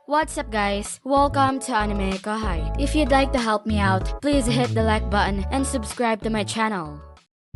What's up guys? Welcome to AnimeKouhai. If you'd like to help me out, please hit the like button and subscribe to my channel.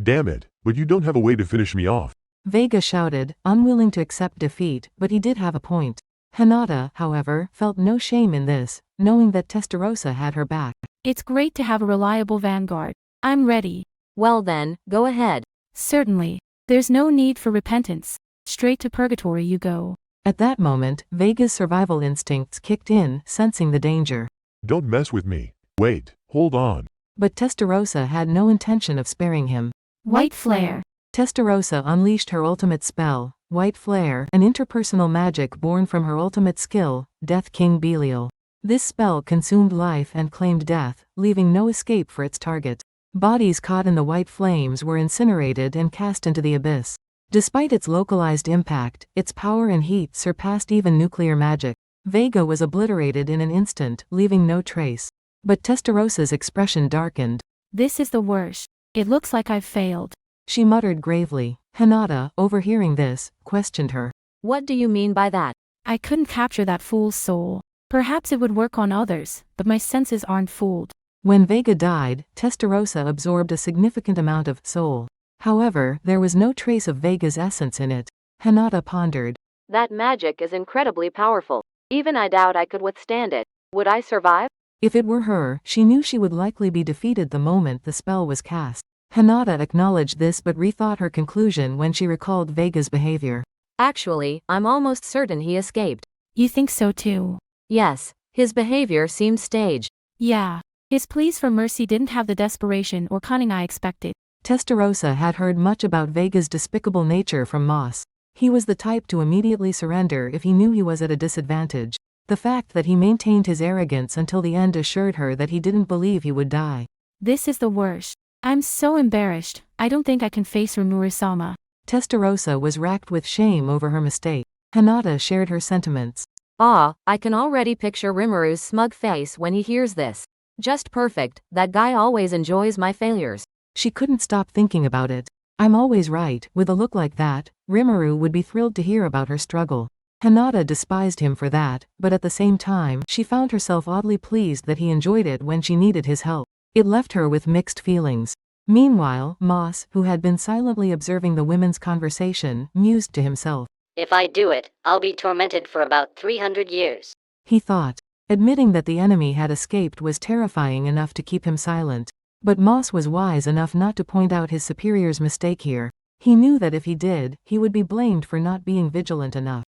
Damn it, but you don't have a way to finish me off. Vega shouted, unwilling to accept defeat, but he did have a point. Hinata, however, felt no shame in this, knowing that Testarossa had her back. It's great to have a reliable vanguard. I'm ready. Well then, go ahead. Certainly. There's no need for repentance. Straight to purgatory you go. At that moment, Vega's survival instincts kicked in, sensing the danger. Don't mess with me. Wait, hold on. But Testarossa had no intention of sparing him. White Flare. Testarossa unleashed her ultimate spell, White Flare, an interpersonal magic born from her ultimate skill, Death King Belial. This spell consumed life and claimed death, leaving no escape for its target. Bodies caught in the white flames were incinerated and cast into the abyss. Despite its localized impact, its power and heat surpassed even nuclear magic. Vega was obliterated in an instant, leaving no trace. But Testarossa's expression darkened. This is the worst. It looks like I've failed. She muttered gravely. Hinata, overhearing this, questioned her. What do you mean by that? I couldn't capture that fool's soul. Perhaps it would work on others, but my senses aren't fooled. When Vega died, Testarossa absorbed a significant amount of soul. However, there was no trace of Vega's essence in it. Hinata pondered. That magic is incredibly powerful. Even I doubt I could withstand it. Would I survive? If it were her, she knew she would likely be defeated the moment the spell was cast. Hinata acknowledged this but rethought her conclusion when she recalled Vega's behavior. Actually, I'm almost certain he escaped. You think so too? Yes, his behavior seemed staged. Yeah. His pleas for mercy didn't have the desperation or cunning I expected. Testarossa had heard much about Vega's despicable nature from Moss. He was the type to immediately surrender if he knew he was at a disadvantage. The fact that he maintained his arrogance until the end assured her that he didn't believe he would die. This is the worst. I'm so embarrassed. I don't think I can face Rimuru-sama. Testarossa was racked with shame over her mistake. Hinata shared her sentiments. I can already picture Rimuru's smug face when he hears this. Just perfect, that guy always enjoys my failures. She couldn't stop thinking about it. I'm always right. With a look like that, Rimuru would be thrilled to hear about her struggle. Hinata despised him for that, but at the same time, she found herself oddly pleased that he enjoyed it when she needed his help. It left her with mixed feelings. Meanwhile, Moss, who had been silently observing the women's conversation, mused to himself. If I do it, I'll be tormented for about 300 years. He thought. Admitting that the enemy had escaped was terrifying enough to keep him silent. But Moss was wise enough not to point out his superior's mistake here. He knew that if he did, he would be blamed for not being vigilant enough.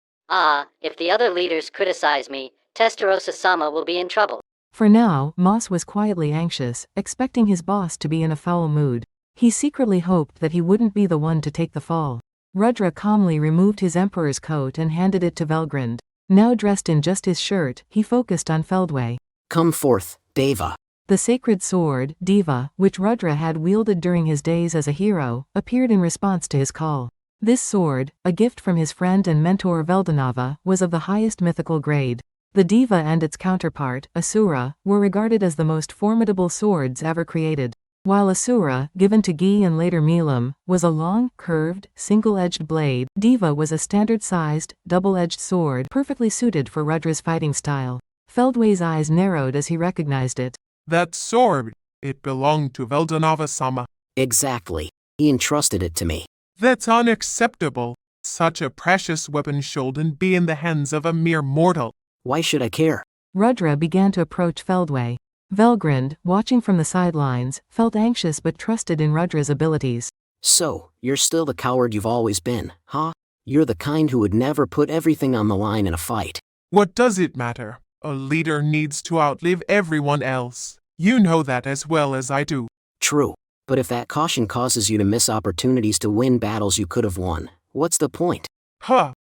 If the other leaders criticize me, Testarossa-sama will be in trouble. For now, Moss was quietly anxious, expecting his boss to be in a foul mood. He secretly hoped that he wouldn't be the one to take the fall. Rudra calmly removed his emperor's coat and handed it to Velgrund. Now dressed in just his shirt, he focused on Feldway. Come forth, Deva. The sacred sword, Deva, which Rudra had wielded during his days as a hero, appeared in response to his call. This sword, a gift from his friend and mentor Veldanava, was of the highest mythical grade. The Deva and its counterpart, Asura, were regarded as the most formidable swords ever created. While Asura, given to Gi and later Milam, was a long, curved, single-edged blade, Deva was a standard-sized, double-edged sword perfectly suited for Rudra's fighting style. Feldway's eyes narrowed as he recognized it. That sword, it belonged to Veldanava-sama. Exactly. He entrusted it to me. That's unacceptable. Such a precious weapon shouldn't be in the hands of a mere mortal. Why should I care? Rudra began to approach Feldway. Velgrund, watching from the sidelines, felt anxious but trusted in Rudra's abilities. So, you're still the coward you've always been, huh? You're the kind who would never put everything on the line in a fight. What does it matter? A leader needs to outlive everyone else. You know that as well as I do. True. But if that caution causes you to miss opportunities to win battles you could have won, what's the point?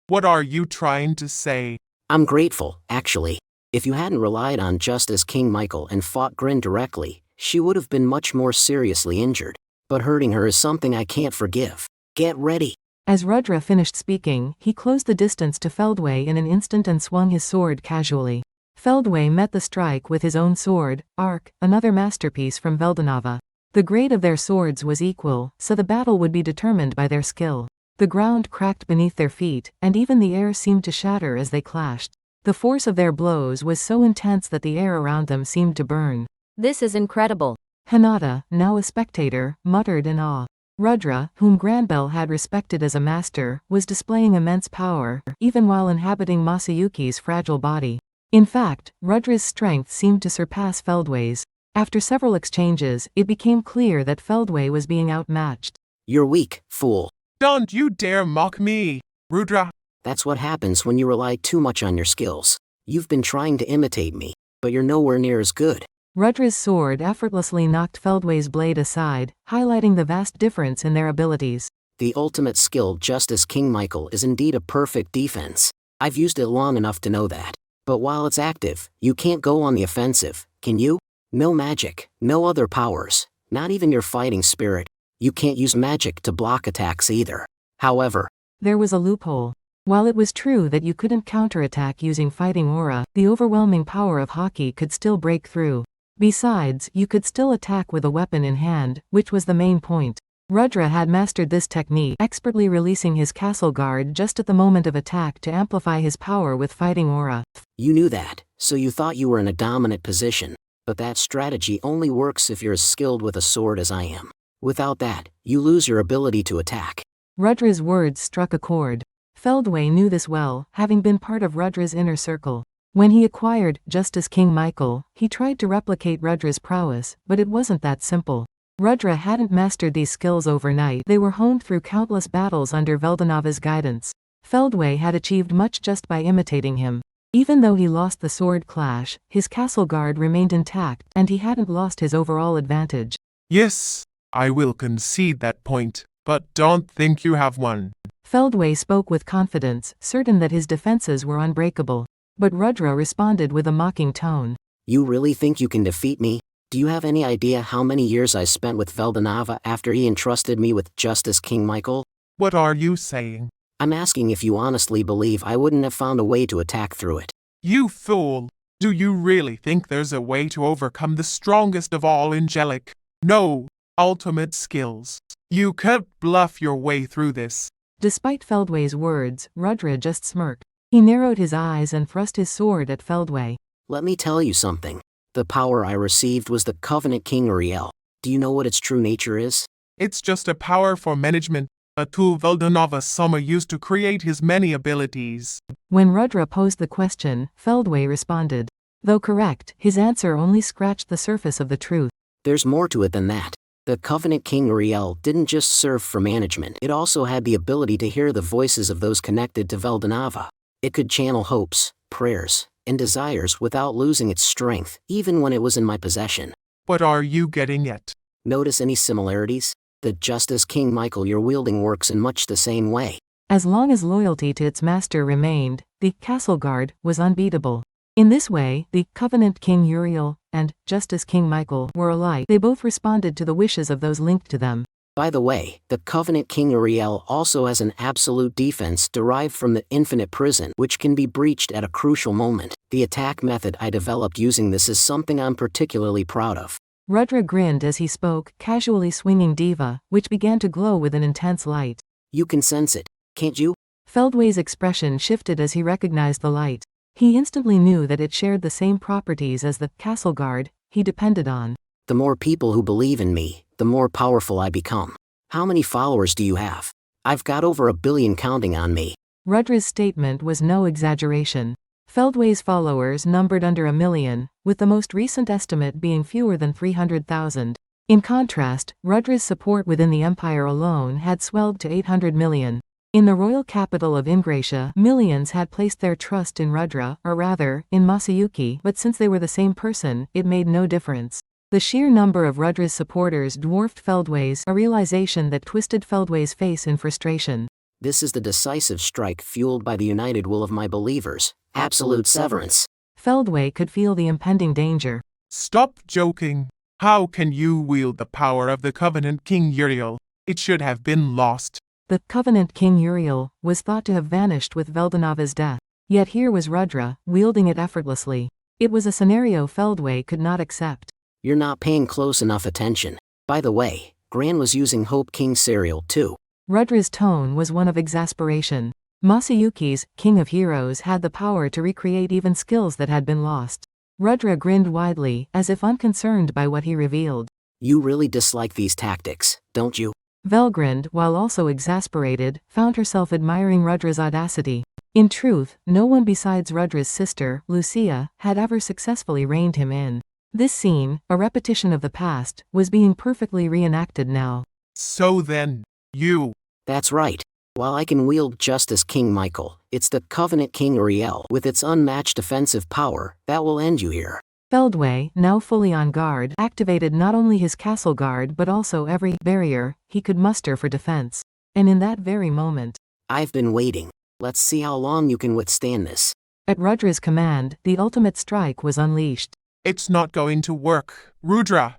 What are you trying to say? I'm grateful, actually. If you hadn't relied on Justice King Michael and fought Grin directly, she would have been much more seriously injured. But hurting her is something I can't forgive. Get ready. As Rudra finished speaking, he closed the distance to Feldway in an instant and swung his sword casually. Feldway met the strike with his own sword, Arc, another masterpiece from Veldanava. The grade of their swords was equal, so the battle would be determined by their skill. The ground cracked beneath their feet, and even the air seemed to shatter as they clashed. The force of their blows was so intense that the air around them seemed to burn. This is incredible. Hinata, now a spectator, muttered in awe. Rudra, whom Granbell had respected as a master, was displaying immense power, even while inhabiting Masayuki's fragile body. In fact, Rudra's strength seemed to surpass Feldway's. After several exchanges, it became clear that Feldway was being outmatched. You're weak, fool. Don't you dare mock me, Rudra. That's what happens when you rely too much on your skills. You've been trying to imitate me, but you're nowhere near as good. Rudra's sword effortlessly knocked Feldway's blade aside, highlighting the vast difference in their abilities. The ultimate skill, Justice King Michael, is indeed a perfect defense. I've used it long enough to know that. But while it's active, you can't go on the offensive, can you? No magic, no other powers, not even your fighting spirit. You can't use magic to block attacks either. However, there was a loophole. While it was true that you couldn't counterattack using fighting aura, the overwhelming power of Haki could still break through. Besides, you could still attack with a weapon in hand, which was the main point. Rudra had mastered this technique, expertly releasing his castle guard just at the moment of attack to amplify his power with fighting aura. You knew that, so you thought you were in a dominant position. But that strategy only works if you're as skilled with a sword as I am. Without that, you lose your ability to attack. Rudra's words struck a chord. Feldway knew this well, having been part of Rudra's inner circle. When he acquired Justice King Michael, he tried to replicate Rudra's prowess, but it wasn't that simple. Rudra hadn't mastered these skills overnight. They were honed through countless battles under Veldanava's guidance. Feldway had achieved much just by imitating him. Even though he lost the sword clash, his castle guard remained intact, and he hadn't lost his overall advantage. Yes, I will concede that point, but don't think you have one. Feldway spoke with confidence, certain that his defenses were unbreakable. But Rudra responded with a mocking tone. You really think you can defeat me? Do you have any idea how many years I spent with Veldanava after he entrusted me with Justice King Michael? What are you saying? I'm asking if you honestly believe I wouldn't have found a way to attack through it. You fool! Do you really think there's a way to overcome the strongest of all angelic, no, ultimate skills? You can't bluff your way through this. Despite Feldway's words, Rudra just smirked. He narrowed his eyes and thrust his sword at Feldway. Let me tell you something. The power I received was the Covenant King Uriel. Do you know what its true nature is? It's just a power for management, a tool Veldanava-sama used to create his many abilities. When Rudra posed the question, Feldway responded. Though correct, his answer only scratched the surface of the truth. There's more to it than that. The Covenant King Uriel didn't just serve for management. It also had the ability to hear the voices of those connected to Veldanava. It could channel hopes, prayers, and desires without losing its strength, even when it was in my possession. What are you getting at? Notice any similarities? The Justice King Michael you're wielding works in much the same way. As long as loyalty to its master remained, the castle guard was unbeatable. In this way, the Covenant King Uriel and Justice King Michael were alike. They both responded to the wishes of those linked to them. By the way, the Covenant King Uriel also has an absolute defense derived from the Infinite Prison, which can be breached at a crucial moment. The attack method I developed using this is something I'm particularly proud of. Rudra grinned as he spoke, casually swinging Diva, which began to glow with an intense light. You can sense it, can't you? Feldway's expression shifted as he recognized the light. He instantly knew that it shared the same properties as the castle guard he depended on. The more people who believe in me, the more powerful I become. How many followers do you have? I've got over 1 billion counting on me. Rudra's statement was no exaggeration. Feldway's followers numbered under 1 million, with the most recent estimate being fewer than 300,000. In contrast, Rudra's support within the empire alone had swelled to 800 million. In the royal capital of Ingratia, millions had placed their trust in Rudra, or rather, in Masayuki, but since they were the same person, it made no difference. The sheer number of Rudra's supporters dwarfed Feldway's, a realization that twisted Feldway's face in frustration. This is the decisive strike fueled by the united will of my believers. Absolute severance. Feldway could feel the impending danger. Stop joking. How can you wield the power of the Covenant King Uriel? It should have been lost. The Covenant King Uriel was thought to have vanished with Veldanava's death. Yet here was Rudra, wielding it effortlessly. It was a scenario Feldway could not accept. You're not paying close enough attention. By the way, Gran was using Hope King cereal too. Rudra's tone was one of exasperation. Masayuki's King of Heroes had the power to recreate even skills that had been lost. Rudra grinned widely, as if unconcerned by what he revealed. You really dislike these tactics, don't you? Velgrind, while also exasperated, found herself admiring Rudra's audacity. In truth, no one besides Rudra's sister, Lucia, had ever successfully reined him in. This scene, a repetition of the past, was being perfectly reenacted now. So then, you. That's right. While I can wield Justice King Michael, it's the Covenant King Uriel with its unmatched defensive power that will end you here. Feldway, now fully on guard, activated not only his castle guard but also every barrier he could muster for defense. And in that very moment, I've been waiting. Let's see how long you can withstand this. at Rudra's command, the ultimate strike was unleashed. It's not going to work, Rudra.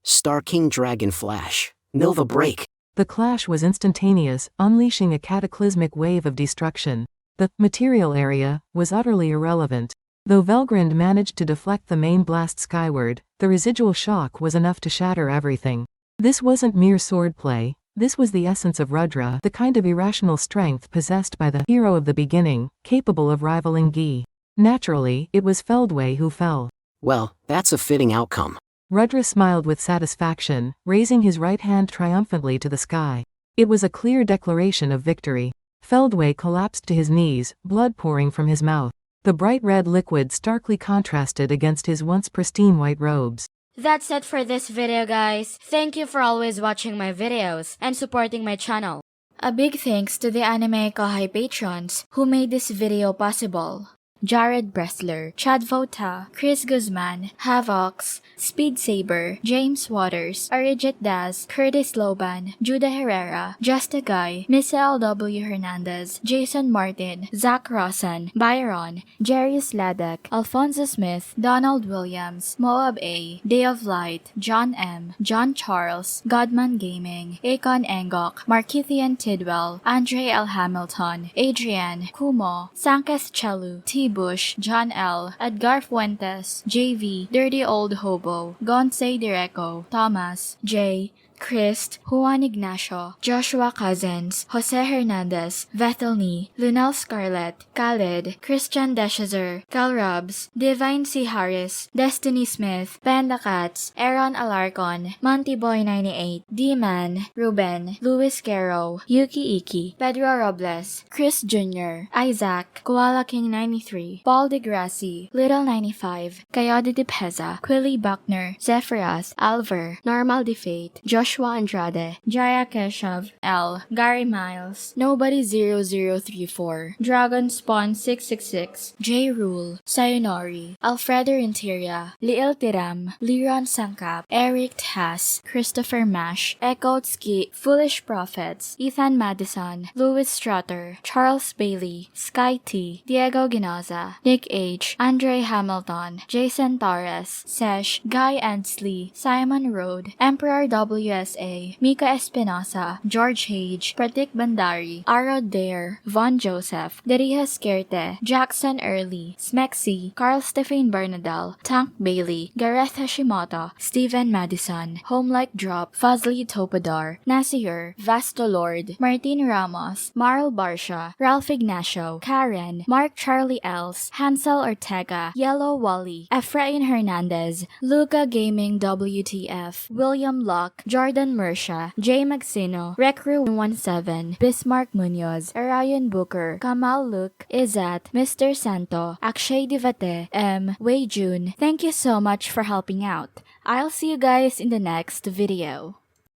Star King Dragon Flash. Nova Break. The clash was instantaneous, unleashing a cataclysmic wave of destruction. The material area was utterly irrelevant. Though Velgrind managed to deflect the main blast skyward, the residual shock was enough to shatter everything. This wasn't mere swordplay. This was the essence of Rudra, the kind of irrational strength possessed by the hero of the beginning, capable of rivaling Gi. Naturally, it was Feldway who fell. Well, that's a fitting outcome. Rudra smiled with satisfaction, raising his right hand triumphantly to the sky. It was a clear declaration of victory. Feldway collapsed to his knees, blood pouring from his mouth. The bright red liquid starkly contrasted against his once pristine white robes. That's it for this video, guys. Thank you for always watching my videos and supporting my channel. A big thanks to the AnimeKouhai patrons who made this video possible. Jared Bressler, Chad Vota, Chris Guzman, Havox, Speed Saber, James Waters, Arijit Das, Curtis Loban, Judah Herrera, Justa Guy, Misael W. Hernandez, Jason Martin, Zach Rossan, Byron, Jarius Ladek, Alfonso Smith, Donald Williams, Moab A, Day of Light, John M, John Charles, Godman Gaming, Akon Engok, Markithian Tidwell, Andre L. Hamilton, Adrian, Kumo, Sanketh Chelu, T. Bush, John L., Edgar Fuentes, JV, Dirty Old Hobo, Gonce Direco, Thomas, J., Christ, Juan Ignacio, Joshua Cousins, Jose Hernandez, Vethelny, Lunel Scarlett, Khaled, Christian Deshazer, Cal Robs, Divine C. Harris, Destiny Smith, Panda Cats, Aaron Alarcon, Monty Boy 98, D-Man, Ruben, Luis Caro, Yuki Iki, Pedro Robles, Chris Jr., Isaac, Koala King 93, Paul DeGrassi, Little 95, Coyote de Peza, Quilly Buckner, Zephyros, Alver, Normal Defate, Joshua Andrade, Jaya Keshav, L, Gary Miles, Nobody 0034, Dragon Spawn 666, J Rule, Sayonori, Alfredo Renteria, Liel Tiram, Liron Sangkap, Eric Tass, Christopher Mash, Echo Tski, Foolish Prophets, Ethan Madison, Louis Strutter, Charles Bailey, Sky T, Diego Ginoza, Nick H, Andre Hamilton, Jason Torres, Sesh, Guy Ansley, Simon Road, Emperor WSA, Mika Espinosa, George Hage, Pratik Bandari, Arod Dare, Von Joseph, Deriha Skerte, Jackson Early, Smexy, Carl Stephen Bernadal, Tank Bailey, Gareth Hashimoto, Steven Madison, Homelike Drop, Fazli Topadar, Nasir, Vasto Lord, Martin Ramos, Marl Barsha, Ralph Ignacio, Karen, Mark Charlie Els, Hansel Ortega, Yellow Wally, Efrain Hernandez, Luca Gaming WTF, William Locke, Jordan Mersha, Jay Magsino, Recru17, Bismarck Munoz, Arion Booker, Kamal Luke, Izat, Mr. Santo, Akshay Divate, M. Wei June. Thank you so much for helping out. I'll see you guys in the next video.